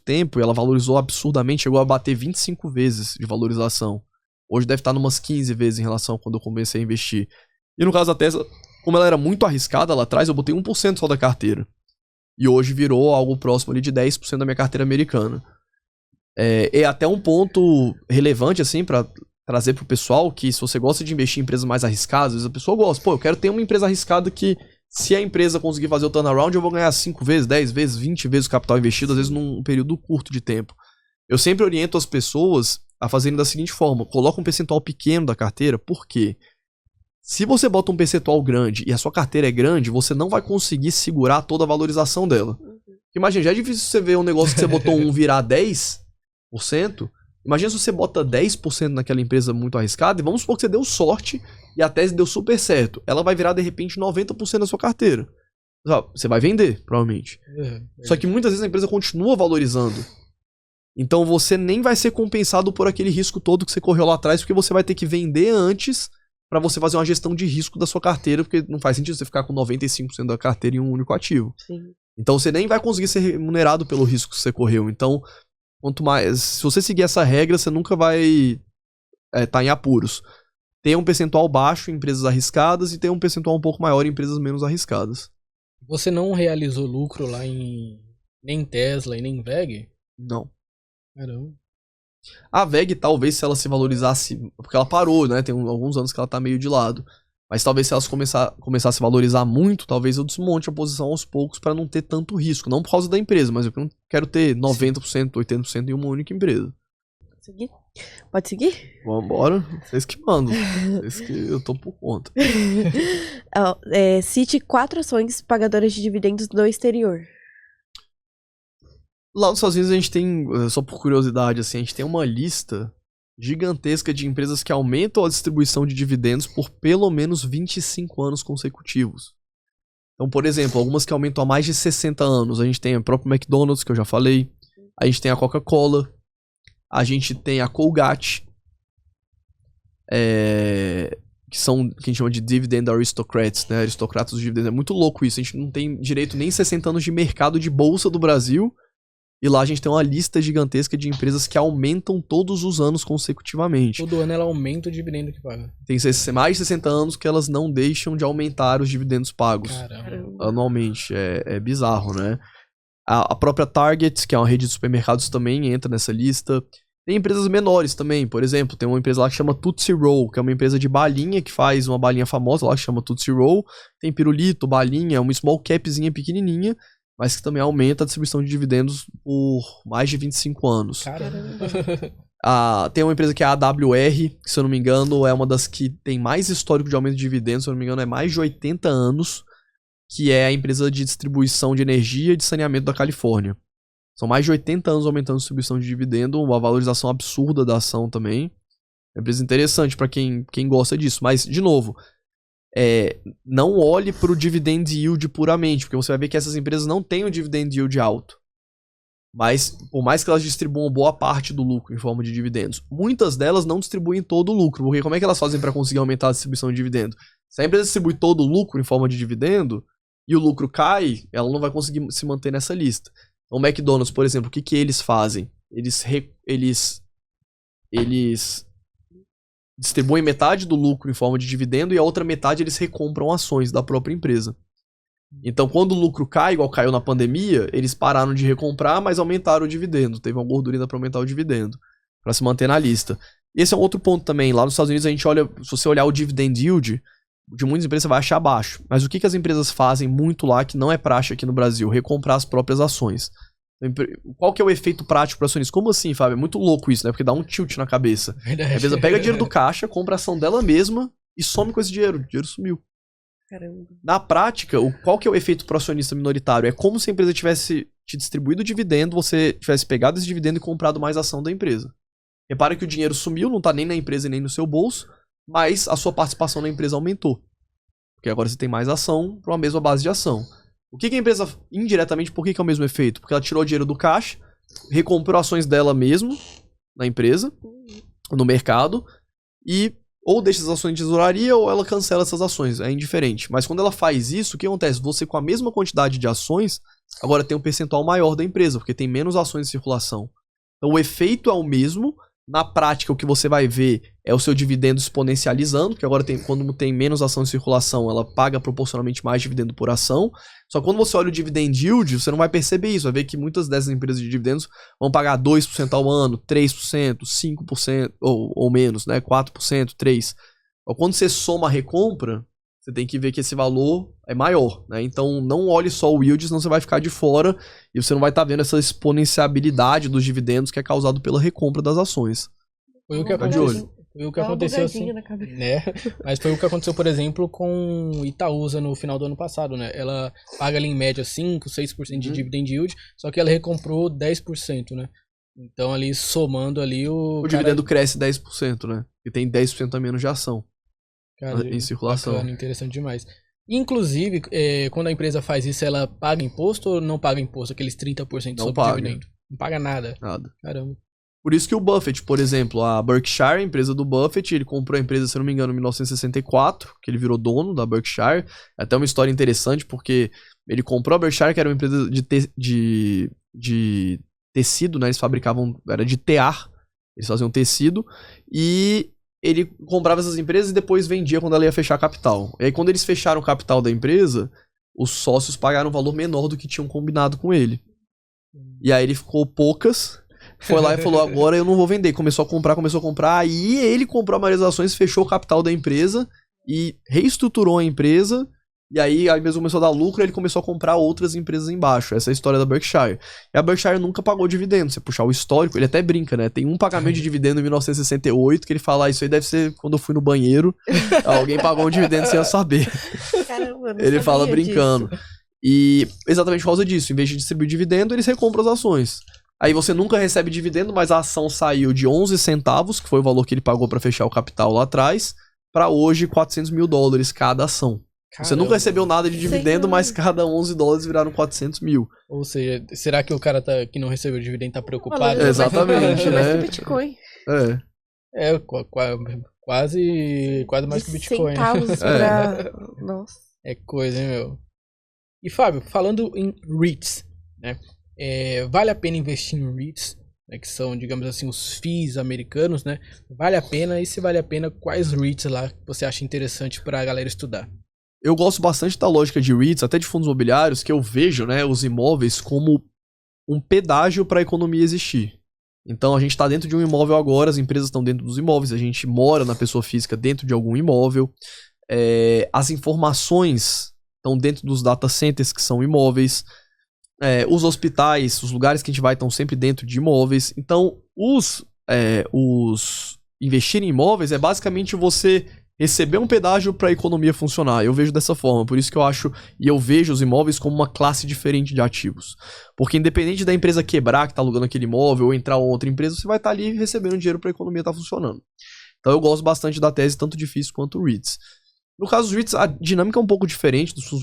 tempo e ela valorizou absurdamente, chegou a bater 25 vezes de valorização. Hoje deve estar numas 15 vezes em relação a quando eu comecei a investir. E no caso da Tesla, como ela era muito arriscada lá atrás, eu botei 1% só da carteira. E hoje virou algo próximo ali de 10% da minha carteira americana. É até um ponto relevante, assim, pra trazer pro pessoal, que se você gosta de investir em empresas mais arriscadas, às vezes a pessoa gosta. Pô, eu quero ter uma empresa arriscada que, se a empresa conseguir fazer o turnaround, eu vou ganhar 5 vezes, 10 vezes, 20 vezes o capital investido, às vezes num período curto de tempo. Eu sempre oriento as pessoas a fazerem da seguinte forma: coloca um percentual pequeno da carteira, por quê? Se você bota um percentual grande e a sua carteira é grande, você não vai conseguir segurar toda a valorização dela. Imagina, já é difícil você ver um negócio que você botou virar 10%. Imagina se você bota 10% naquela empresa muito arriscada, e vamos supor que você deu sorte e a tese deu super certo. Ela vai virar, de repente, 90% da sua carteira. Você vai vender, provavelmente. Só que muitas vezes a empresa continua valorizando. Então você nem vai ser compensado por aquele risco todo que você correu lá atrás, porque você vai ter que vender antes para você fazer uma gestão de risco da sua carteira, porque não faz sentido você ficar com 95% da carteira em um único ativo. Sim. Então você nem vai conseguir ser remunerado pelo risco que você correu. Então, quanto mais, se você seguir essa regra, você nunca vai tá em apuros. Tem um percentual baixo em empresas arriscadas e tem um percentual um pouco maior em empresas menos arriscadas. Você não realizou lucro lá em nem Tesla e nem VEG? Não. Caramba. A VEG, talvez, se ela se valorizasse, porque ela parou, né? Tem alguns anos que ela tá meio de lado. Mas talvez se elas começasse a se valorizar muito, talvez eu desmonte a posição aos poucos para não ter tanto risco. Não por causa da empresa, mas eu não quero ter 90%, 80% em uma única empresa. Seguir? Pode seguir? Vambora. Vocês que mandam. Vocês que eu tô por conta. Cite 4 ações pagadoras de dividendos do exterior. Lá nos Estados Unidos a gente tem, só por curiosidade, assim, a gente tem uma lista gigantesca de empresas que aumentam a distribuição de dividendos por pelo menos 25 anos consecutivos. Então, por exemplo, algumas que aumentam há mais de 60 anos. A gente tem a própria McDonald's, que eu já falei. A gente tem a Coca-Cola. A gente tem a Colgate. Que são que a gente chama de Dividend Aristocrats, né? Aristocratas dos dividendos. É muito louco isso. A gente não tem direito nem 60 anos de mercado de bolsa do Brasil. E lá a gente tem uma lista gigantesca de empresas que aumentam todos os anos consecutivamente. Todo ano ela aumenta o dividendo que paga. Tem mais de 60 anos que elas não deixam de aumentar os dividendos pagos. Caramba. Anualmente. É bizarro, né? A própria Target, que é uma rede de supermercados, também entra nessa lista. Tem empresas menores também. Por exemplo, tem uma empresa lá que chama Tootsie Roll, que é uma empresa de balinha que faz uma balinha famosa lá que chama Tootsie Roll. Tem pirulito, balinha, uma small capzinha pequenininha, mas que também aumenta a distribuição de dividendos por mais de 25 anos. Caramba. Tem uma empresa que é a AWR, que, se eu não me engano, é uma das que tem mais histórico de aumento de dividendos, se eu não me engano, é mais de 80 anos, que é a empresa de distribuição de energia e de saneamento da Califórnia. São mais de 80 anos aumentando a distribuição de dividendo, uma valorização absurda da ação também. É uma empresa interessante para quem gosta disso, mas, de novo, não olhe para o dividend yield puramente, porque você vai ver que essas empresas não têm o dividend yield alto. Mas, por mais que elas distribuam boa parte do lucro em forma de dividendos, muitas delas não distribuem todo o lucro, porque como é que elas fazem para conseguir aumentar a distribuição de dividendo? Se a empresa distribui todo o lucro em forma de dividendo e o lucro cai, ela não vai conseguir se manter nessa lista. Então, o McDonald's, por exemplo, o que eles fazem? Eles distribuem metade do lucro em forma de dividendo e a outra metade eles recompram ações da própria empresa. Então, quando o lucro cai, igual caiu na pandemia, eles pararam de recomprar, mas aumentaram o dividendo. Teve uma gordurinha para aumentar o dividendo, para se manter na lista. Esse é um outro ponto também. Lá nos Estados Unidos, a gente olha, se você olhar o dividend yield, de muitas empresas você vai achar baixo. Mas o que as empresas fazem muito lá, que não é praxe aqui no Brasil? Recomprar as próprias ações. Qual que é o efeito prático para acionista? Como assim, Fábio? É muito louco isso, né? Porque dá um tilt na cabeça. Verdade. A empresa pega dinheiro do caixa, compra a ação dela mesma e some com esse dinheiro. O dinheiro sumiu. Caramba. Na prática, qual que é o efeito pro acionista minoritário? É como se a empresa tivesse te distribuído dividendo, você tivesse pegado esse dividendo e comprado mais ação da empresa. Repara que o dinheiro sumiu, não tá nem na empresa nem no seu bolso, mas a sua participação na empresa aumentou. Porque agora você tem mais ação para uma mesma base de ação. O que a empresa, indiretamente, por que é o mesmo efeito? Porque ela tirou dinheiro do caixa, recomprou ações dela mesmo, na empresa, no mercado, e ou deixa as ações de tesouraria ou ela cancela essas ações, é indiferente. Mas quando ela faz isso, o que acontece? Você com a mesma quantidade de ações, agora tem um percentual maior da empresa, porque tem menos ações em circulação. Então o efeito é o mesmo. Na prática, o que você vai ver é o seu dividendo exponencializando, que agora quando tem menos ação em circulação, ela paga proporcionalmente mais dividendo por ação. Só que quando você olha o dividend yield, você não vai perceber isso. Vai ver que muitas dessas empresas de dividendos vão pagar 2% ao ano, 3%, 5% ou menos, né? 4%, 3%. Quando você soma a recompra, você tem que ver que esse valor é maior, né? Então não olhe só o yield, senão você vai ficar de fora e você não vai estar vendo essa exponenciabilidade dos dividendos que é causado pela recompra das ações. Foi o que aconteceu assim, né? Mas foi o que aconteceu, por exemplo, com Itaúsa no final do ano passado, né? Ela paga ali em média 5, 6% de dividend yield, só que ela recomprou 10%, né? Então ali somando ali o dividendo cresce 10%, né? E tem 10% a menos de ação. Cara, em circulação. Bacana, interessante demais. Inclusive, quando a empresa faz isso, ela paga imposto ou não paga imposto? Aqueles 30% sobre o dividendo? Não paga nada? Nada. Caramba. Por isso que o Buffett, por exemplo, a Berkshire, a empresa do Buffett, ele comprou a empresa, se eu não me engano, em 1964, que ele virou dono da Berkshire. É até uma história interessante, porque ele comprou a Berkshire, que era uma empresa de tecido, né? Eles fabricavam, era de tear, eles faziam tecido, e ele comprava essas empresas e depois vendia quando ela ia fechar capital. E aí quando eles fecharam o capital da empresa, os sócios pagaram um valor menor do que tinham combinado com ele. E aí ele ficou poucas, foi lá e falou, agora eu não vou vender. Começou a comprar, aí ele comprou a maioria das ações, fechou o capital da empresa e reestruturou a empresa. E aí mesmo começou a dar lucro e ele começou a comprar outras empresas embaixo. Essa é a história da Berkshire. E a Berkshire nunca pagou dividendo. Se você puxar o histórico, ele até brinca, né? Tem um pagamento de dividendo em 1968 que ele fala, isso aí deve ser quando eu fui no banheiro. Alguém pagou um dividendo sem eu saber. Caramba, ele fala brincando. Disso. E exatamente por causa disso, em vez de distribuir dividendo, eles recompram as ações. Aí você nunca recebe dividendo, mas a ação saiu de 11 centavos, que foi o valor que ele pagou para fechar o capital lá atrás, para hoje $400 mil cada ação. Caramba. Você nunca recebeu nada de dividendo, mas cada $11 viraram 400 mil. Ou seja, será que o cara que não recebeu dividendo tá preocupado? Exatamente, né? Bitcoin. Quase mais que Bitcoin. Centavos pra... Nossa. É coisa, hein, meu? E Fábio, falando em REITs, né? Vale a pena investir em REITs, né, que são, digamos assim, os FIIs americanos, né? Vale a pena? E se vale a pena, quais REITs lá você acha interessante pra galera estudar? Eu gosto bastante da lógica de REITs, até de fundos imobiliários, que eu vejo, né, os imóveis como um pedágio para a economia existir. Então a gente está dentro de um imóvel agora, as empresas estão dentro dos imóveis, a gente mora na pessoa física dentro de algum imóvel, as informações estão dentro dos data centers, que são imóveis, os hospitais, os lugares que a gente vai estão sempre dentro de imóveis. Então investir em imóveis é basicamente você receber um pedágio para a economia funcionar. Eu vejo dessa forma, por isso que eu acho e eu vejo os imóveis como uma classe diferente de ativos. Porque independente da empresa quebrar que está alugando aquele imóvel ou entrar outra empresa, você vai estar ali recebendo dinheiro para a economia estar funcionando. Então eu gosto bastante da tese tanto de FIIs quanto REITs. No caso dos REITs, a dinâmica é um pouco diferente dos fundos